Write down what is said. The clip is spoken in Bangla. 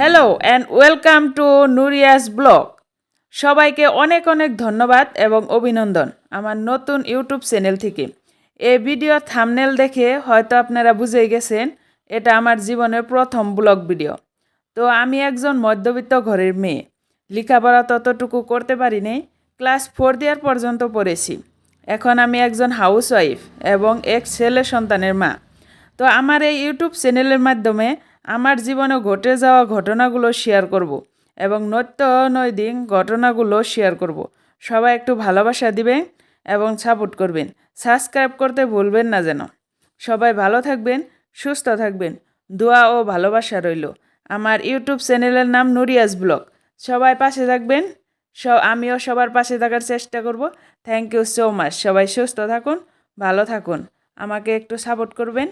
হ্যালো অ্যান্ড ওয়েলকাম টু নুরিয়াস ব্লগ। সবাইকে অনেক অনেক ধন্যবাদ এবং অভিনন্দন আমার নতুন ইউটিউব চ্যানেল থেকে। এই ভিডিওর থাম্বনেল দেখে হয়তো আপনারা বুঝেই গেছেন এটা আমার জীবনের প্রথম ব্লগ ভিডিও। তো আমি একজন মধ্যবিত্ত ঘরের মেয়ে, লেখাপড়া ততটুকু করতে পারিনি, ক্লাস 4 দেওয়ার পর্যন্ত পড়েছি। এখন আমি একজন হাউসওয়াইফ এবং এক ছেলে সন্তানের মা। তো আমার এই ইউটিউব চ্যানেলের মাধ্যমে আমার জীবনে ঘটে যাওয়া ঘটনাগুলো শেয়ার করব এবং নৈতিক ঘটনাগুলো শেয়ার করব। সবাই একটু ভালোবাসা দিবেন এবং সাপোর্ট করবেন, সাবস্ক্রাইব করতে ভুলবেন না যেন। সবাই ভালো থাকবেন, সুস্থ থাকবেন, দোয়া ও ভালোবাসা রইল। আমার ইউটিউব চ্যানেলের নাম নুরিয়াস ব্লগ। সবাই পাশে থাকবেন, আমিও সবার পাশে থাকার চেষ্টা করব। Thank you so much. সবাই সুস্থ থাকুন, ভালো থাকুন, আমাকে একটু সাপোর্ট করবেন।